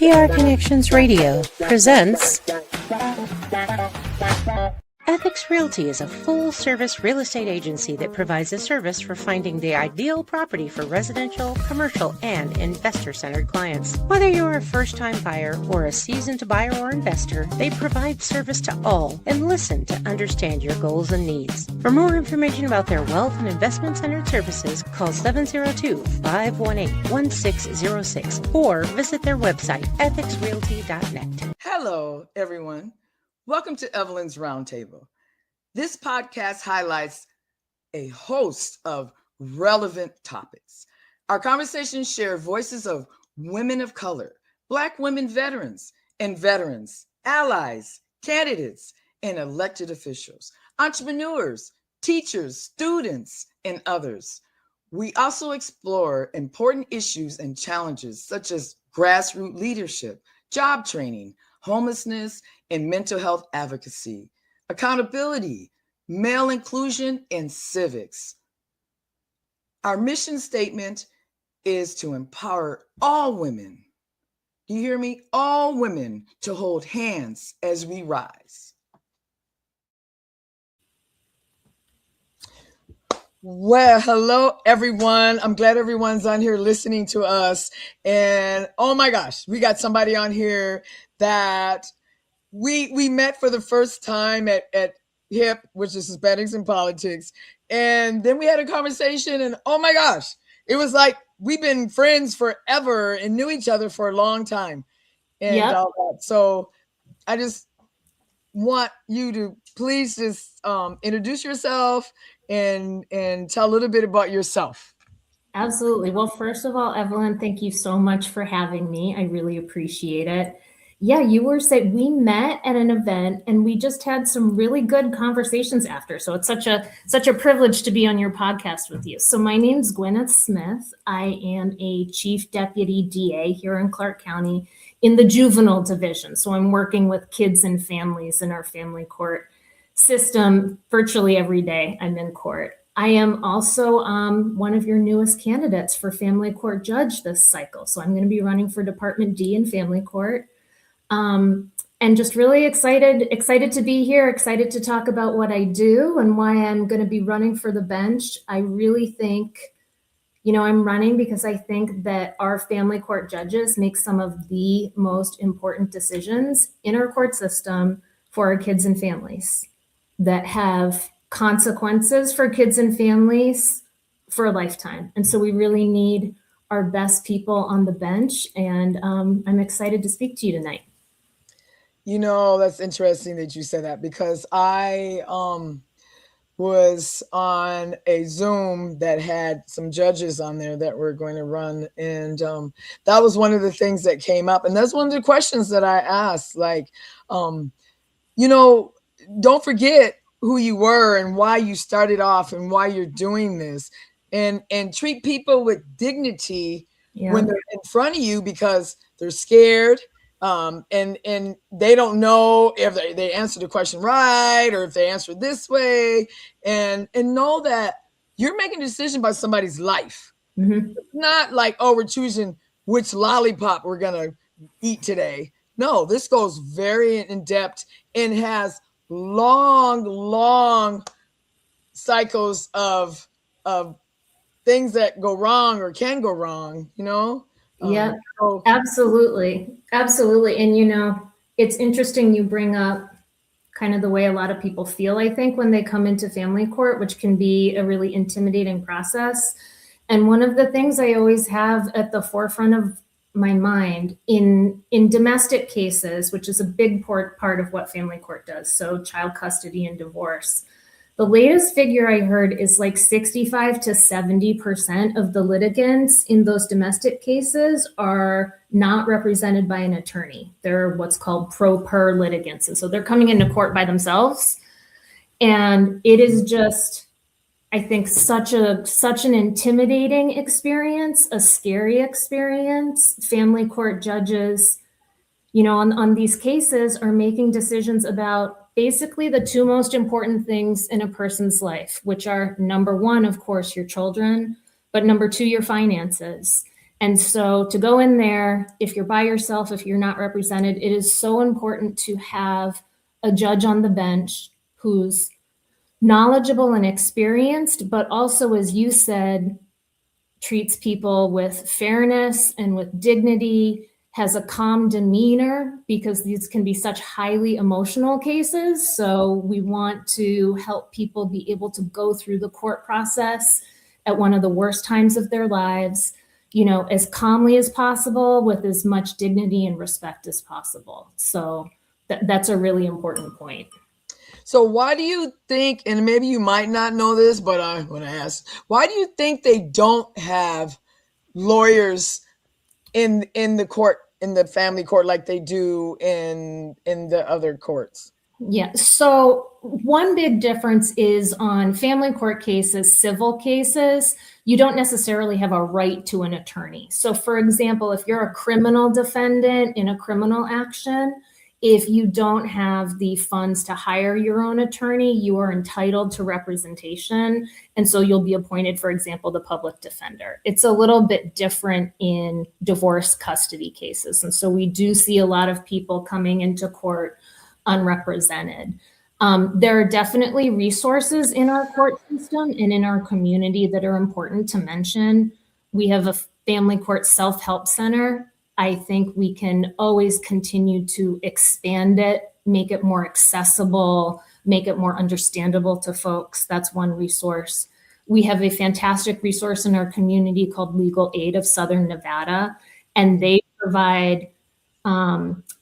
PR Connections Radio presents Ethics Realty is a full-service real estate agency that provides a service for finding the ideal property for residential, commercial, and investor-centered clients. Whether you're a first-time buyer or a seasoned buyer or investor, they provide service to all and listen to understand your goals and needs. For more information about their wealth and investment-centered services, call 702-518-1606 or visit their website, ethicsrealty.net. Hello, everyone. Welcome to Evelyn's Roundtable. This podcast highlights a host of relevant topics. Our conversations share voices of women of color, Black women veterans and veterans, allies, candidates, and elected officials, entrepreneurs, teachers, students, and others. We also explore important issues and challenges such as grassroots leadership, job training, homelessness, and mental health advocacy, accountability, male inclusion, and civics. Our mission statement is to empower all women. Do you hear me? All women to hold hands as we rise. Well, hello, everyone. I'm glad everyone's on here listening to us. And oh my gosh, we got somebody on here that we met for the first time at HIP, which is Hispanics in Politics. And then we had a conversation and oh my gosh, it was like we've been friends forever and knew each other for a long time. And all that. So I just want you to please just introduce yourself and tell a little bit about yourself. Absolutely. Well, first of all, Evelyn, thank you so much for having me. I really appreciate it. Yeah, you were saying we met at an event and we just had some really good conversations after. So it's such a privilege to be on your podcast with you. So my name's Gwynneth Smith. I am a Chief Deputy DA here in Clark County in the juvenile division. So I'm working with kids and families in our family court system virtually every day I'm in court. I am also one of your newest candidates for family court judge this cycle. So I'm going to be running for Department D in family court. And just really excited to be here, excited to talk about what I do and why I'm going to be running for the bench. I really think, I'm running because I think that our family court judges make some of the most important decisions in our court system for our kids and families that have consequences for kids and families for a lifetime. And so we really need our best people on the bench. And I'm excited to speak to you tonight. That's interesting that you said that because I was on a Zoom that had some judges on there that were going to run. And that was one of the things that came up. And that's one of the questions that I asked, don't forget who you were and why you started off and why you're doing this and treat people with dignity when they're in front of you because they're scared. And they don't know if they answer the question right or if they answer this way and know that you're making a decision about somebody's life. Mm-hmm. It's not like, we're choosing which lollipop we're going to eat today. No, this goes very in depth and has long cycles of things that go wrong or can go wrong, Yeah, absolutely. And, it's interesting you bring up kind of the way a lot of people feel, I think, when they come into family court, which can be a really intimidating process. And one of the things I always have at the forefront of my mind in domestic cases, which is a big part of what family court does, so child custody and divorce. The latest figure I heard is like 65 to 70% of the litigants in those domestic cases are not represented by an attorney. They're what's called pro per litigants. And so they're coming into court by themselves. And it is just, I think, such an intimidating experience, a scary experience. Family court judges, on these cases are making decisions about basically the two most important things in a person's life, which are number one, of course, your children, but number two, your finances. And so to go in there, if you're by yourself, if you're not represented, it is so important to have a judge on the bench who's knowledgeable and experienced, but also, as you said, treats people with fairness and with dignity, has a calm demeanor, because these can be such highly emotional cases. So we want to help people be able to go through the court process at one of the worst times of their lives, as calmly as possible, with as much dignity and respect as possible. So that's a really important point. So why do you think, and maybe you might not know this, but I want to ask, why do you think they don't have lawyers in the court, in the family court, like they do in the other courts? Yeah. So one big difference is on family court cases, civil cases, you don't necessarily have a right to an attorney. So for example, if you're a criminal defendant in a criminal action, if you don't have the funds to hire your own attorney, you are entitled to representation. And so you'll be appointed, for example, the public defender. It's a little bit different in divorce custody cases. And so we do see a lot of people coming into court unrepresented. There are definitely resources in our court system and in our community that are important to mention. We have a family court self-help center. I think we can always continue to expand it, make it more accessible, make it more understandable to folks. That's one resource. We have a fantastic resource in our community called Legal Aid of Southern Nevada, and they provide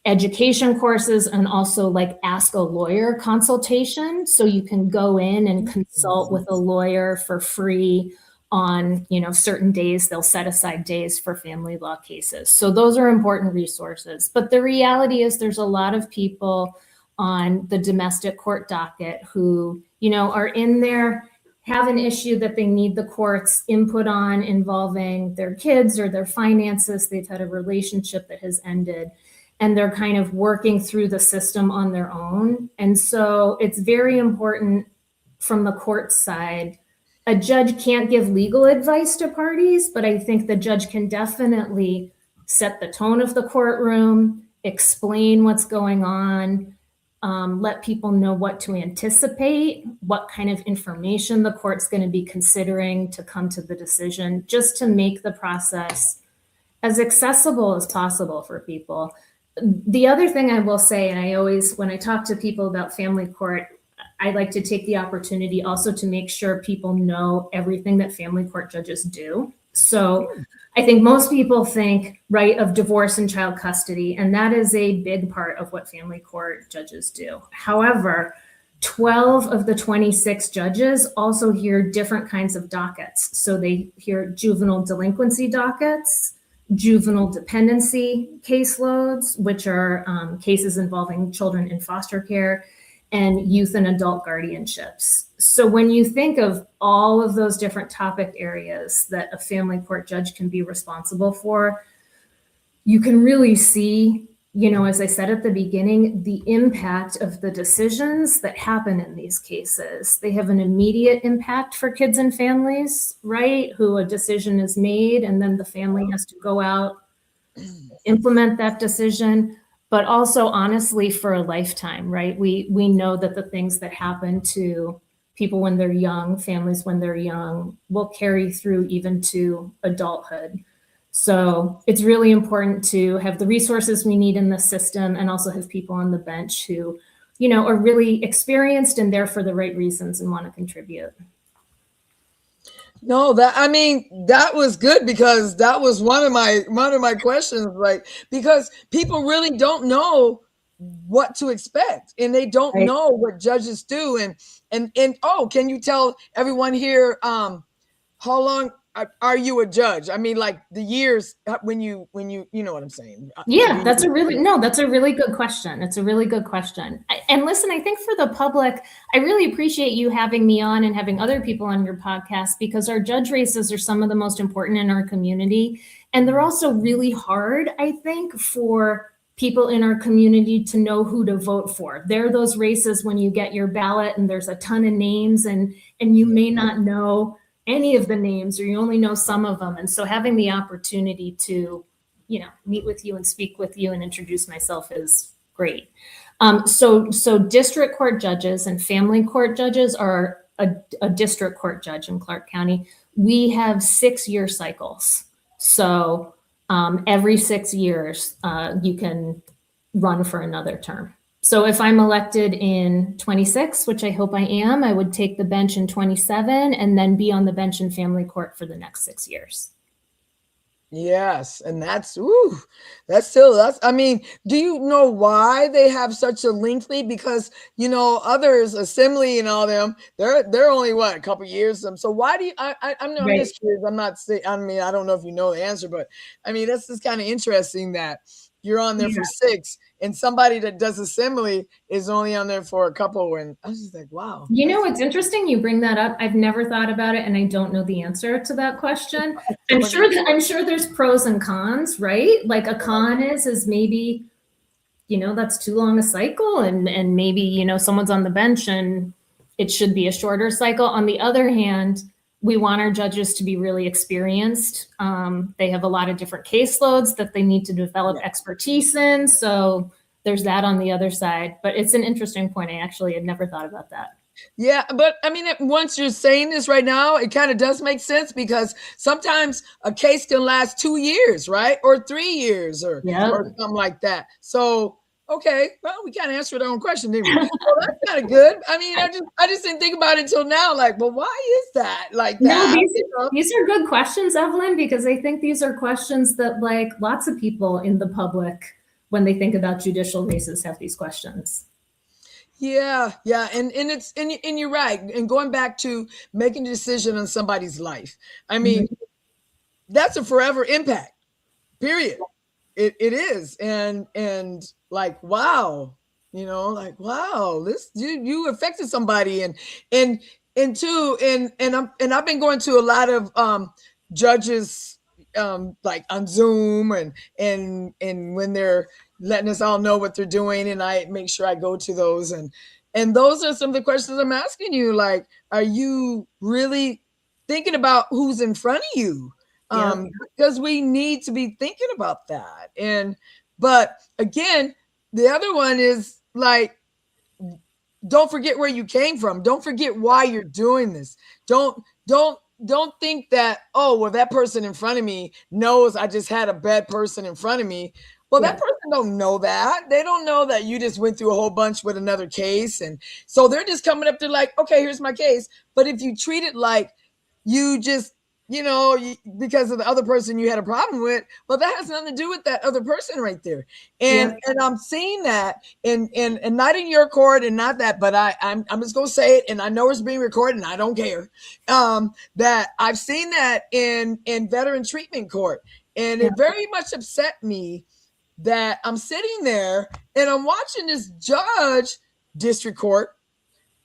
education courses and also like ask a lawyer consultation. So you can go in and consult with a lawyer for free on, certain days. They'll set aside days for family law cases. So those are important resources. But the reality is there's a lot of people on the domestic court docket who, are in there, have an issue that they need the court's input on involving their kids or their finances. They've had a relationship that has ended, and they're kind of working through the system on their own. And so it's very important from the court side. A judge can't give legal advice to parties, but I think the judge can definitely set the tone of the courtroom, explain what's going on, let people know what to anticipate, what kind of information the court's going to be considering to come to the decision, just to make the process as accessible as possible for people. The other thing I will say, and I always, when I talk to people about family court, I like to take the opportunity also to make sure people know everything that family court judges do. So I think most people think, right, of divorce and child custody, and that is a big part of what family court judges do. However, 12 of the 26 judges also hear different kinds of dockets. So they hear juvenile delinquency dockets, juvenile dependency caseloads, which are cases involving children in foster care, and youth and adult guardianships. So when you think of all of those different topic areas that a family court judge can be responsible for, you can really see, as I said at the beginning, the impact of the decisions that happen in these cases. They have an immediate impact for kids and families, right? Who a decision is made and then the family has to go out, implement that decision. But also, honestly, for a lifetime, right? We know that the things that happen to people when they're young, families when they're young, will carry through even to adulthood. So it's really important to have the resources we need in the system and also have people on the bench who, are really experienced and there for the right reasons and want to contribute. No, that was good, because that was one of my questions, because people really don't know what to expect, and they don't know what judges do. And can you tell everyone here how long are you a judge? Like the years when you know what I'm saying? Yeah, that's a really good question. It's a really good question. And listen, I think for the public, I really appreciate you having me on and having other people on your podcast, because our judge races are some of the most important in our community. And they're also really hard, I think, for people in our community to know who to vote for. They're those races when you get your ballot and there's a ton of names and you may not know any of the names or you only know some of them. And so having the opportunity to, meet with you and speak with you and introduce myself is great. So district court judges and family court judges are a district court judge in Clark County. We have 6-year cycles. So every 6 years, you can run for another term. So if I'm elected in 26, which I hope I am, I would take the bench in 27 and then be on the bench in family court for the next 6 years. Yes. And that's, I mean, do you know why they have such a lengthy, because, others, assembly and all them, they're only a couple years. So why do you, I'm just curious. I'm not saying, I don't know if you know the answer, but I mean, that's just kind of interesting that you're on there for 6 and somebody that does assembly is only on there for a couple. And I was just like, wow. It's interesting you bring that up. I've never thought about it and I don't know the answer to that question. I'm sure there's pros and cons, right? Like a con is maybe, that's too long a cycle and maybe, someone's on the bench and it should be a shorter cycle. On the other hand, we want our judges to be really experienced. They have a lot of different caseloads that they need to develop expertise in. So there's that on the other side. But it's an interesting point. I actually had never thought about that. Yeah, but I mean, once you're saying this right now, it kind of does make sense because sometimes a case can last 2 years, right? Or 3 years or something like that. So, okay, well, we kind of answered our own question, didn't we? Well, that's kind of good. I mean, I just didn't think about it until now. Like, well, why is that like that? No, these are good questions, Evelyn, because I think these are questions that like lots of people in the public, when they think about judicial races, have these questions. Yeah. And you're right. And going back to making a decision on somebody's life. I mean, that's a forever impact, period. It is. And like, wow, wow, this, you affected somebody and I've been going to a lot of judges like on Zoom and when they're letting us all know what they're doing, and I make sure I go to those and those are some of the questions I'm asking you. Like, are you really thinking about who's in front of you? Because we need to be thinking about that. But again, the other one is like, don't forget where you came from. Don't forget why you're doing this. Don't think that, oh, well, that person in front of me knows I just had a bad person in front of me. Well, that person don't know that. They don't know that you just went through a whole bunch with another case. And so they're just coming up to like, okay, here's my case. But if you treat it like you just, because of the other person you had a problem with, well, that has nothing to do with that other person right there. And I'm seeing that and not in your court and not that, but I'm just going to say it. And I know it's being recorded and I don't care, that I've seen that in veteran treatment court. And it very much upset me that I'm sitting there and I'm watching this judge, district court,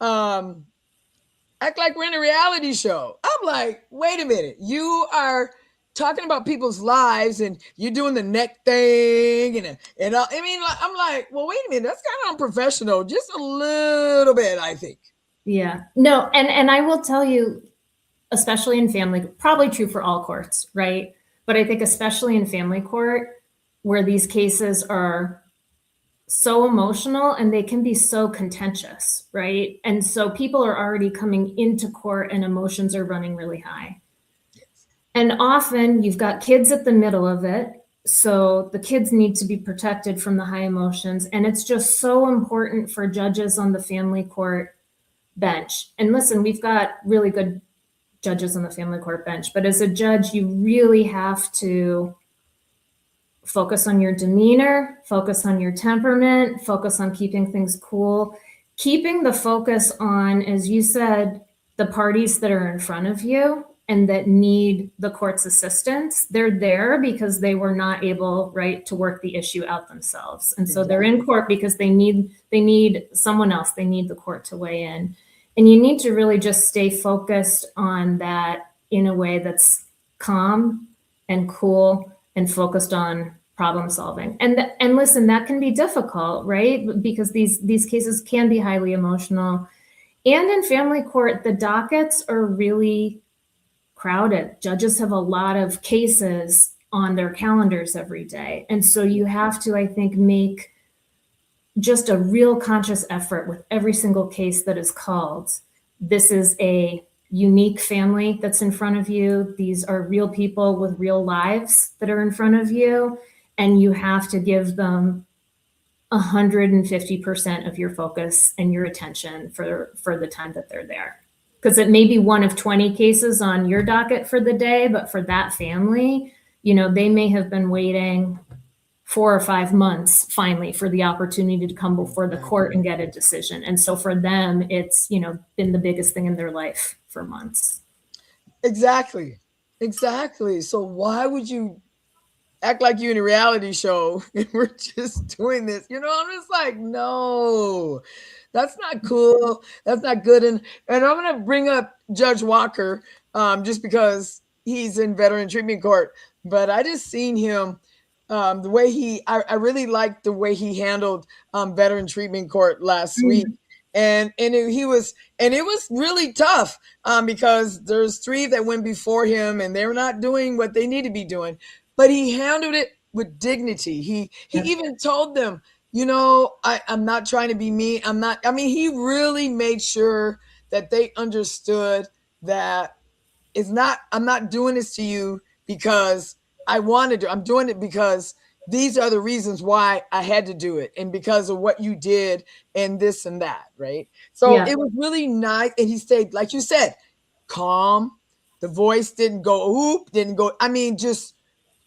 act like we're in a reality show. I'm like, wait a minute. You are talking about people's lives and you're doing the neck thing. And I mean, I'm like, well, wait a minute. That's kind of unprofessional. Just a little bit, I think. Yeah. No. And I will tell you, especially in family, probably true for all courts, right? But I think especially in family court, where these cases are so emotional and they can be so contentious, right? And so people are already coming into court and emotions are running really high. And often you've got kids at the middle of it. So the kids need to be protected from the high emotions. And it's just so important for judges on the family court bench. And listen, we've got really good judges on the family court bench, but as a judge, you really have to focus on your demeanor, focus on your temperament, focus on keeping things cool, keeping the focus on, as you said, the parties that are in front of you and that need the court's assistance. They're there because they were not able, right, to work the issue out themselves. And so they're in court because they need someone else. They need the court to weigh in. And you need to really just stay focused on that in a way that's calm and cool and focused on problem solving. And listen, that can be difficult, right? Because these cases can be highly emotional. And in family court, the dockets are really crowded. Judges have a lot of cases on their calendars every day. And so you have to, I think, make just a real conscious effort with every single case that is called. This is a unique family that's in front of you. These are real people with real lives that are in front of you. And you have to give them 150% of your focus and your attention for the time that they're there. Because it may be one of 20 cases on your docket for the day, but for that family, they may have been waiting 4 or 5 months finally for the opportunity to come before the court and get a decision. And so for them, it's, been the biggest thing in their life for months. Exactly. So why would you act like you're in a reality show and we're just doing this? I'm just like, no, that's not cool. That's not good. And I'm going to bring up Judge Walker just because he's in veteran treatment court, but I just seen him the way I really liked the way he handled veteran treatment court last week. And it was really tough because there's 3 that went before him and they're not doing what they need to be doing, but he handled it with dignity. He even told them, I'm not trying to be mean. He really made sure that they understood that I'm not doing this to you because I wanted to. I'm doing it because these are the reasons why I had to do it and because of what you did and this and that, right? So It was really nice. And he stayed, like you said, calm. The voice didn't go,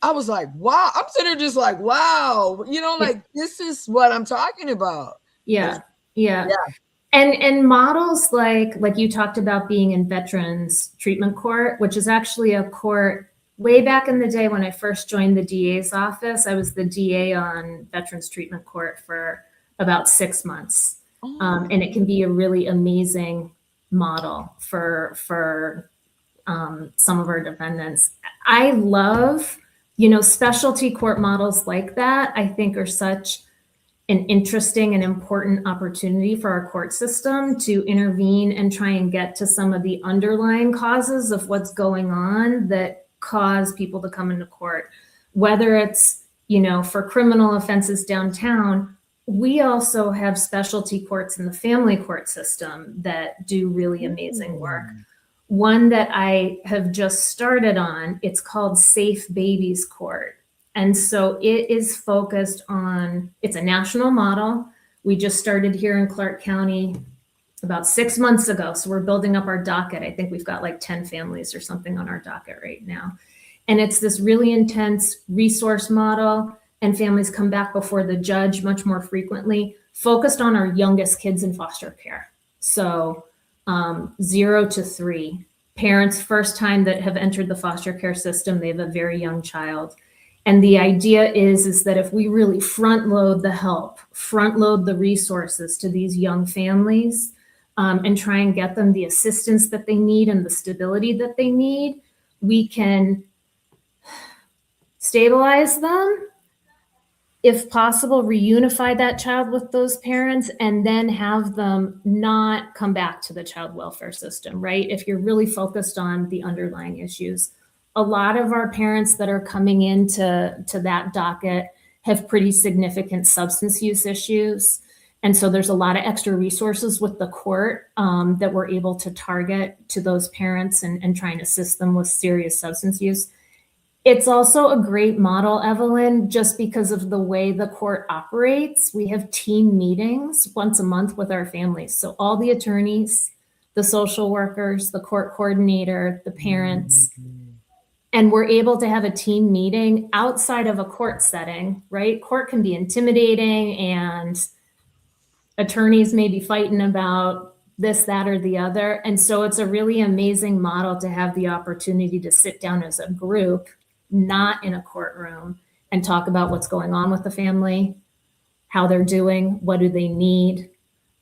I was like, wow. I'm sitting there just like, wow. This is what I'm talking about. Yeah. And models like you talked about being in Veterans Treatment Court, which is actually a court. Way back in the day when I first joined the DA's office, I was the DA on Veterans Treatment Court for about 6 months. And it can be a really amazing model for some of our defendants. I love, specialty court models like that, I think are such an interesting and important opportunity for our court system to intervene and try and get to some of the underlying causes of what's going on that cause people to come into court, whether it's, for criminal offenses downtown. We also have specialty courts in the family court system that do really amazing work. One that I have just started on, it's called Safe Babies Court. And so it is focused on, it's a national model. We just started here in Clark County about 6 months ago. So we're building up our docket. I think we've got like 10 families or something on our docket right now. And it's this really intense resource model, and families come back before the judge much more frequently, focused on our youngest kids in foster care. So 0 to 3, parents first time that have entered the foster care system, they have a very young child. And the idea is that if we really front load the help, front load the resources to these young families, and try and get them the assistance that they need and the stability that they need, we can stabilize them, if possible, reunify that child with those parents, and then have them not come back to the child welfare system, right? If you're really focused on the underlying issues. A lot of our parents that are coming into that docket have pretty significant substance use issues. And so there's a lot of extra resources with the court that we're able to target to those parents and try and assist them with serious substance use. It's also a great model, Evelyn, just because of the way the court operates. We have team meetings once a month with our families. So all the attorneys, the social workers, the court coordinator, the parents, and we're able to have a team meeting outside of a court setting, right? Court can be intimidating and attorneys may be fighting about this, that, or the other. And so it's a really amazing model to have the opportunity to sit down as a group, not in a courtroom, and talk about what's going on with the family, how they're doing, what do they need,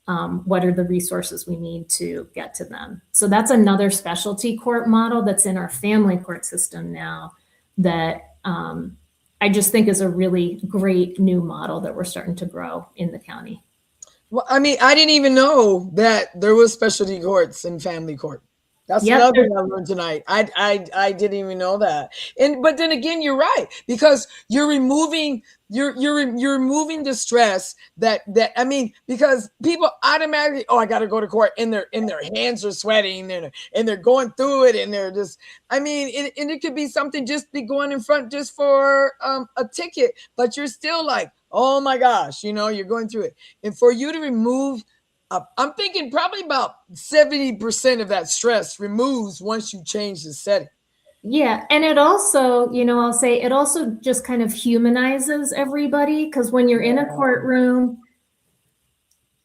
what are the resources we need to get to them. So that's another specialty court model that's in our family court system now that I just think is a really great new model that we're starting to grow in the county. Well, I mean, I didn't even know that there was specialty courts in family court. That's Yep. another thing I learned tonight. I didn't even know that. But then again, you're right, because you're removing you're removing the stress that I mean, because people automatically, oh, I got to go to court, and their hands are sweating, and they're going through it, and they're just, I mean, and it could be something, just be going in front just for a ticket, but you're still like, oh my gosh, you're going through it, and for you to remove, I'm thinking probably about 70% of that stress removes once you change the setting. Yeah. And it also, I'll say it also just kind of humanizes everybody, because when you're in a courtroom,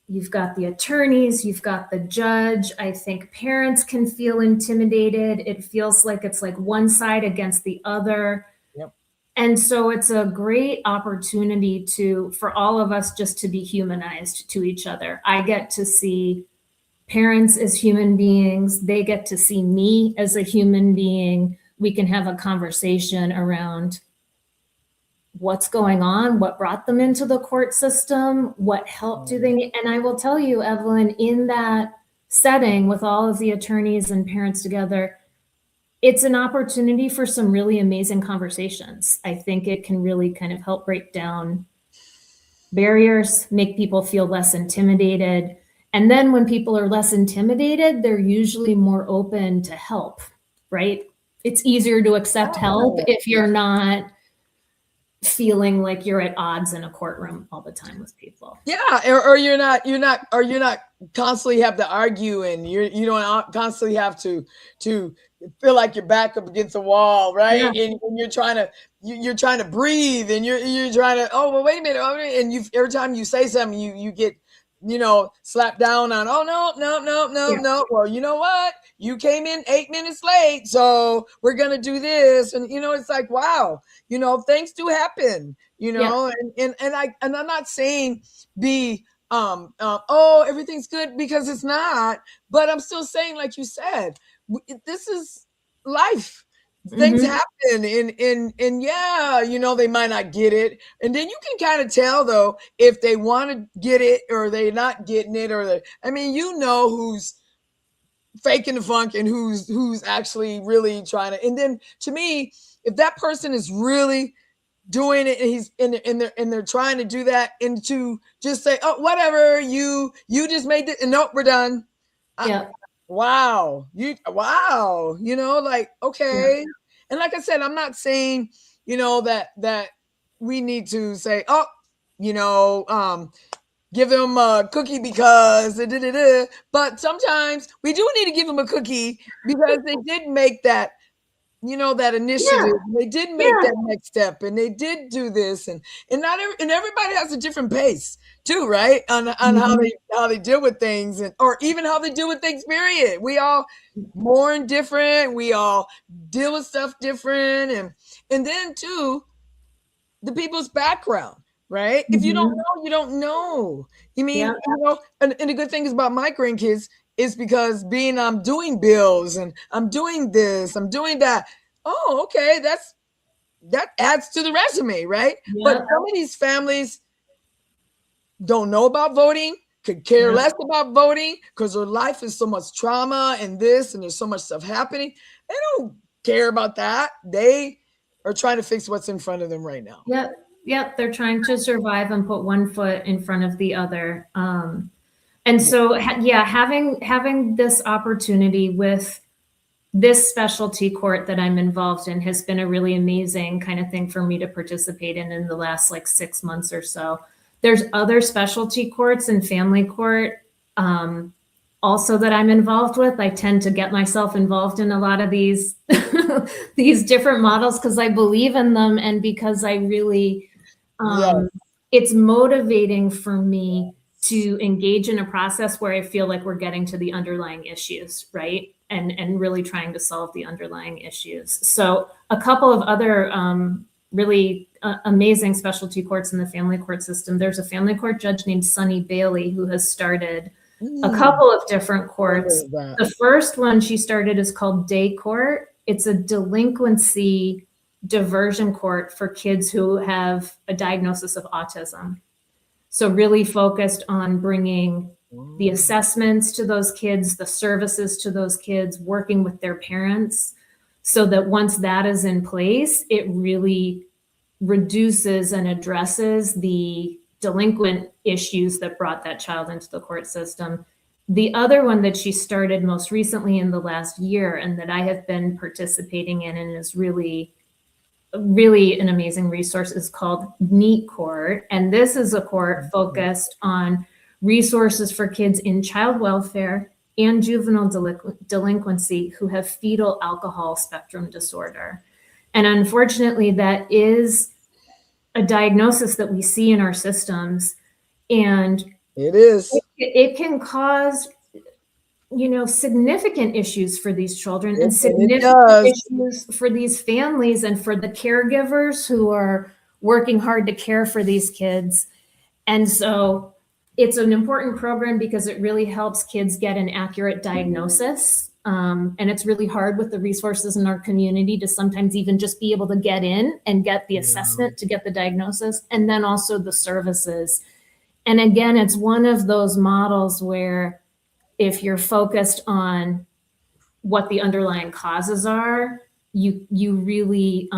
you've got the attorneys, you've got the judge. I think parents can feel intimidated. It feels like it's like one side against the other. Yep. And so it's a great opportunity for all of us just to be humanized to each other. I get to see parents as human beings. They get to see me as a human being. We can have a conversation around what's going on, what brought them into the court system, what help do they need. And I will tell you, Evelyn, in that setting with all of the attorneys and parents together, it's an opportunity for some really amazing conversations. I think it can really kind of help break down barriers, make people feel less intimidated. And then when people are less intimidated, they're usually more open to help, right? It's easier to accept help if you're not feeling like you're at odds in a courtroom all the time with people. Yeah, or you're not constantly have to argue, and you don't constantly have to feel like you're back up against the wall, right? Yeah. And you're trying to breathe, and you're trying to, oh well, wait a minute, and every time you say something, you get slapped down on, oh no. Well, you know what? You came in 8 minutes late, so we're gonna do this, and it's like, wow, things do happen, and I'm not saying be oh, everything's good, because it's not, but I'm still saying, like you said, this is life. Things happen, and yeah, they might not get it, and then you can kind of tell, though, if they want to get it or they're not getting it, or who's faking the funk and who's actually really trying to. And then, to me, if that person is really doing it, and he's and they're trying to do that, and to just say, oh, whatever, you just made it, and nope, we're done. Yeah. Wow. Like, okay. Yeah. And like I said, I'm not saying, that we need to say, oh, give them a cookie because, but sometimes we do need to give them a cookie, because they did make that, that initiative. Yeah. They did make that next step, and they did do this, and everybody has a different pace too, right? On how they deal with things, or even how they deal with things, period. We all mourn different. We all deal with stuff different, and then too, the people's background, right? If you don't know, you don't know. I mean, and the good thing is about my grandkids is because I'm doing bills, and I'm doing this, I'm doing that. Oh, okay, that adds to the resume, right? Yeah. But some of these families don't know about voting, could care less about voting, because their life is so much trauma and this, and there's so much stuff happening. They don't care about that. They are trying to fix what's in front of them right now. Yep. They're trying to survive and put one foot in front of the other. And so, having this opportunity with this specialty court that I'm involved in has been a really amazing kind of thing for me to participate in the last 6 months or so. There's other specialty courts and family court also that I'm involved with. I tend to get myself involved in a lot of these these different models because I believe in them, and because I really it's motivating for me to engage in a process where I feel like we're getting to the underlying issues, right? And really trying to solve the underlying issues. So a couple of other really amazing specialty courts in the family court system. There's a family court judge named Sunny Bailey who has started a couple of different courts. The first one she started is called Day Court. It's a delinquency diversion court for kids who have a diagnosis of autism. So really focused on bringing the assessments to those kids, the services to those kids, working with their parents, so that once that is in place, it really reduces and addresses the delinquent issues that brought that child into the court system. The other one that she started most recently in the last year, and that I have been participating in and is really an amazing resource, is called NEAT Court. And this is a court focused on resources for kids in child welfare and juvenile delinquency who have fetal alcohol spectrum disorder. And unfortunately, that is a diagnosis that we see in our systems. And it can cause, significant issues for these children, and significant issues for these families and for the caregivers who are working hard to care for these kids. And so it's an important program because it really helps kids get an accurate diagnosis. And it's really hard with the resources in our community to sometimes even just be able to get in and get the assessment to get the diagnosis, and then also the services. And again, it's one of those models where if you're focused on what the underlying causes are, you really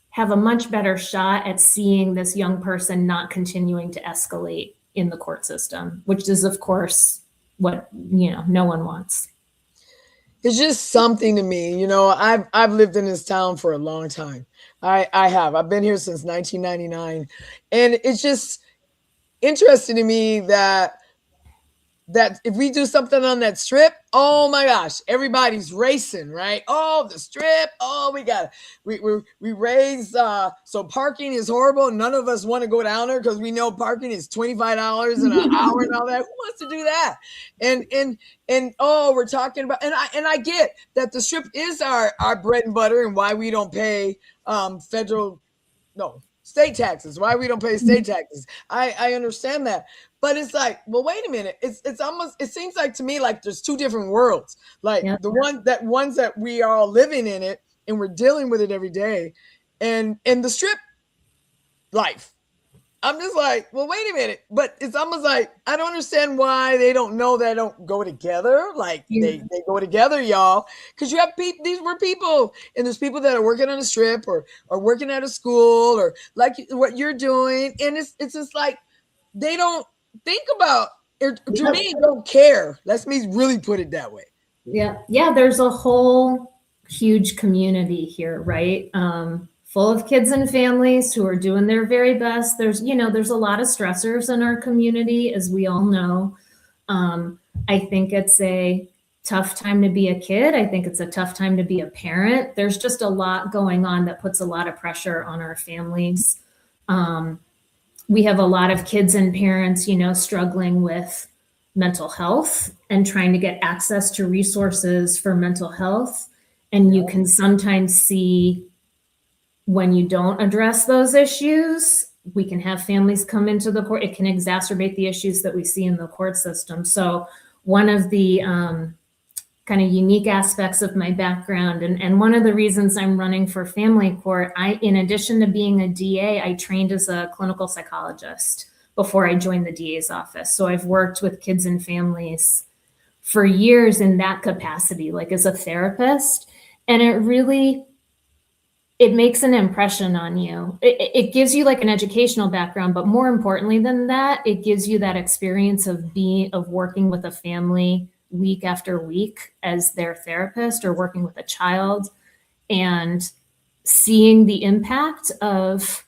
have a much better shot at seeing this young person not continuing to escalate in the court system, which is, of course, what no one wants. It's just something to me. I've lived in this town for a long time. I've been here since 1999, and it's just interesting to me that if we do something on that strip, oh my gosh, everybody's racing, right? Oh, the strip. Oh, we raise, so parking is horrible. None of us want to go down there because we know parking is $25 an hour and all that. Who wants to do that? And we're talking about, and I get that the strip is our bread and butter, and why we don't pay state taxes, why we don't pay state taxes. I understand that. But it's like, well, wait a minute. It's almost, it seems like to me like there's two different worlds. Like the ones that we are all living in it and we're dealing with it every day, and the strip life. I'm just like, well, wait a minute. But it's almost like I don't understand why they don't know they don't go together. Like they go together, y'all. Because you have these were people, and there's people that are working on a strip or working at a school or like what you're doing, and it's just like they don't think about it. To me, don't care. Let me really put it that way. Yeah. There's a whole huge community here, right? Full of kids and families who are doing their very best. There's a lot of stressors in our community, as we all know. I think it's a tough time to be a kid. I think it's a tough time to be a parent. There's just a lot going on that puts a lot of pressure on our families. We have a lot of kids and parents, struggling with mental health and trying to get access to resources for mental health. And you can sometimes see when you don't address those issues, we can have families come into the court. It can exacerbate the issues that we see in the court system. So one of the kind of unique aspects of my background, and one of the reasons I'm running for family court, in addition to being a DA, I trained as a clinical psychologist before I joined the DA's office. So I've worked with kids and families for years in that capacity, like as a therapist. And it makes an impression on you. It gives you like an educational background, but more importantly than that, it gives you that experience of working with a family week after week as their therapist, or working with a child and seeing the impact of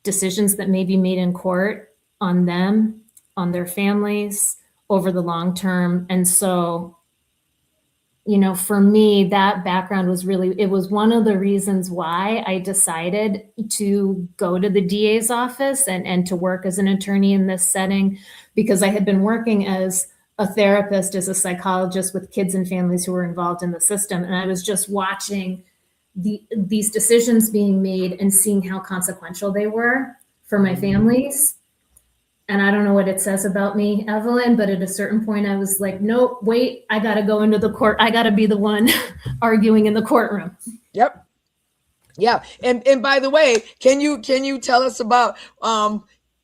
decisions that may be made in court on them, on their families over the long term. And so, for me, that background was it was one of the reasons why I decided to go to the DA's office and to work as an attorney in this setting, because I had been working as a therapist, as a psychologist with kids and families who were involved in the system. And I was just watching these decisions being made and seeing how consequential they were for my families. And I don't know what it says about me, Evelyn, but at a certain point I was like, nope, wait, I got to go into the court. I got to be the one arguing in the courtroom. Yep. Yeah. And by the way, can you tell us about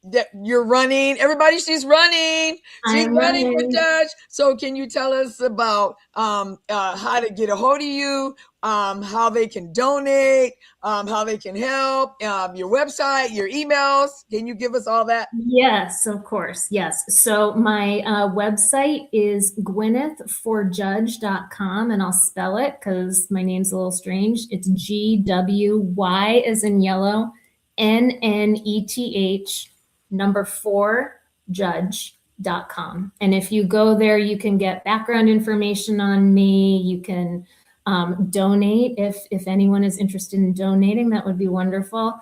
that you're running. Everybody, she's running. She's I'm running for running. judge. So can you tell us about how to get a hold of you, how they can donate, how they can help, your website, your emails? Can you give us all that? Yes, of course. Yes. So my website is gwynethforjudge.com, and I'll spell it because my name's a little strange. It's GWY as in yellow, NNETH, number 4, judge.com. And if you go there, you can get background information on me. You can donate if anyone is interested in donating. That would be wonderful.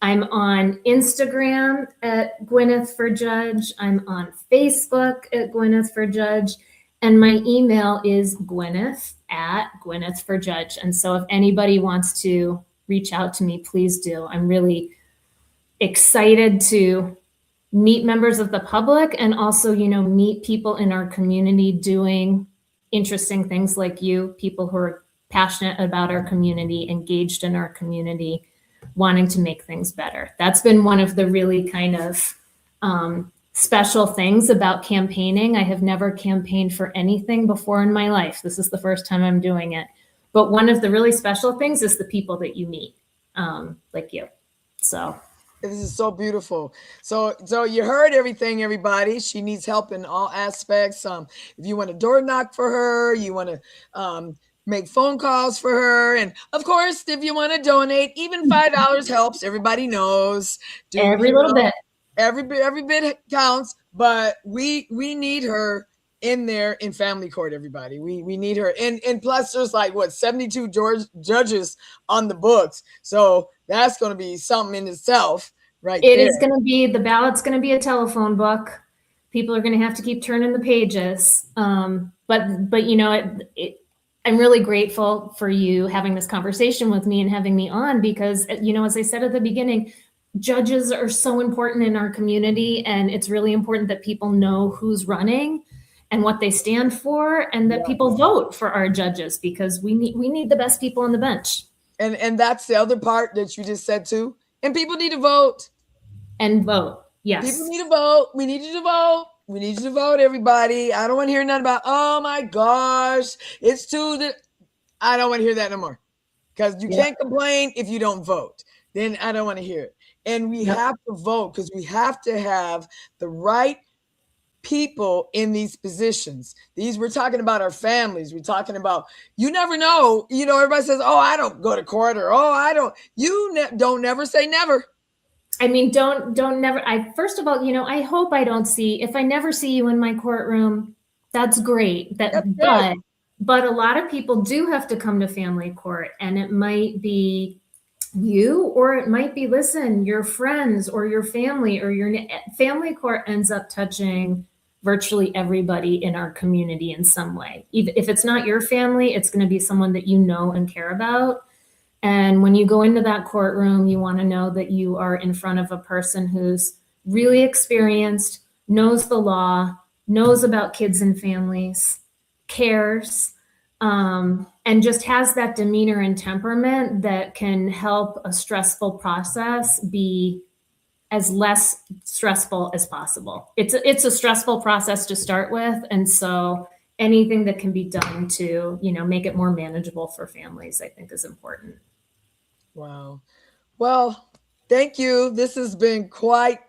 I'm on Instagram at Gwynneth for Judge. I'm on Facebook at Gwynneth for Judge. And my email is Gwynneth at Gwynneth for Judge. And so if anybody wants to reach out to me, please do. I'm really excited to meet members of the public and also, meet people in our community doing interesting things like you, people who are passionate about our community, engaged in our community, wanting to make things better. That's been one of the really kind of special things about campaigning. I have never campaigned for anything before in my life. This is the first time I'm doing it. But one of the really special things is the people that you meet, like you. So this is so beautiful. So you heard everything, everybody. She needs help in all aspects. If you want to door knock for her, you want to make phone calls for her. And of course, if you want to donate, even $5 helps. Everybody knows. Every little bit. Every bit counts. But we need her in there in family court, everybody. We need her. And plus there's 72 judges on the books. So that's going to be something in itself right there. It is going to be, the ballot's going to be a telephone book. People are going to have to keep turning the pages. But I'm really grateful for you having this conversation with me and having me on because, as I said at the beginning, judges are so important in our community, and it's really important that people know who's running and what they stand for, and that people vote for our judges because we need the best people on the bench. And that's the other part that you just said too. And people need to vote. And vote. Yes. People need to vote. We need you to vote. We need you to vote, everybody. I don't want to hear nothing about, oh my gosh, it's too. I don't want to hear that no more. Because you can't complain if you don't vote. Then I don't want to hear it. And we have to vote because we have to have the right people in these positions. We're talking about our families. We're talking about, you never know. Everybody says, oh, I don't go to court, or, oh, I don't. Don't never say never. I mean, don't never. First of all, I hope I don't see, if I never see you in my courtroom, that's great. But a lot of people do have to come to family court, and it might be you, or it might be, your friends or your family, or your family court ends up touching virtually everybody in our community in some way. If it's not your family, it's going to be someone that you know and care about. And when you go into that courtroom, you want to know that you are in front of a person who's really experienced, knows the law, knows about kids and families, cares, and just has that demeanor and temperament that can help a stressful process be as less stressful as possible. It's a stressful process to start with. And so anything that can be done to, make it more manageable for families, I think is important. Wow. Well, thank you. This has been quite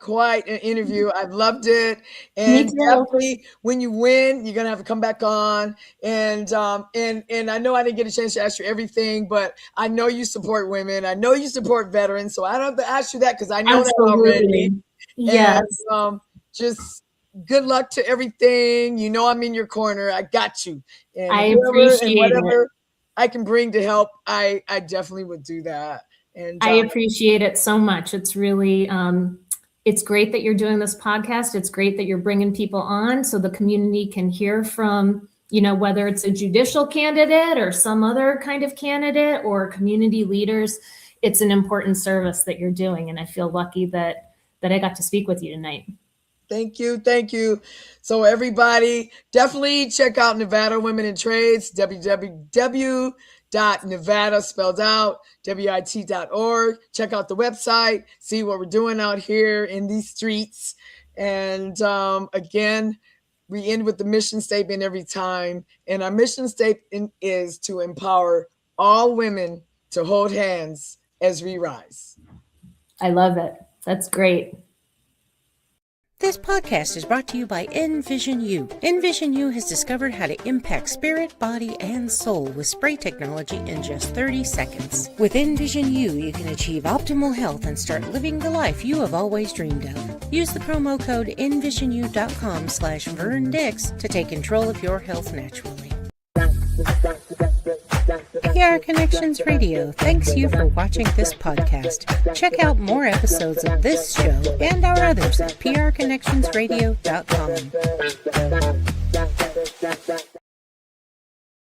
an interview. I've loved it. And definitely when you win, you're going to have to come back on. And I know I didn't get a chance to ask you everything, but I know you support women. I know you support veterans. So I don't have to ask you that because I know that already. Yes. And, just good luck to everything. I'm in your corner. I got you. And I appreciate whatever I can bring to help, I definitely would do that. And I appreciate it so much. It's really, it's great that you're doing this podcast. It's great that you're bringing people on so the community can hear from, whether it's a judicial candidate or some other kind of candidate or community leaders. It's an important service that you're doing. And I feel lucky that I got to speak with you tonight. Thank you. Thank you. So everybody, definitely check out Nevada Women in Trades, www.NVisionU.com. www.Nevada, spelled out, WIT.org. Check out the website, see what we're doing out here in these streets. And again, we end with the mission statement every time. And our mission statement is to empower all women to hold hands as we rise. I love it. That's great. This podcast is brought to you by NVisionU. NVisionU has discovered how to impact spirit, body, and soul with spray technology in just 30 seconds. With NVisionU, you can achieve optimal health and start living the life you have always dreamed of. Use the promo code NVisionU.com/VernDix to take control of your health naturally. PR Connections Radio thanks you for watching this podcast. Check out more episodes of this show and our others at prconnectionsradio.com.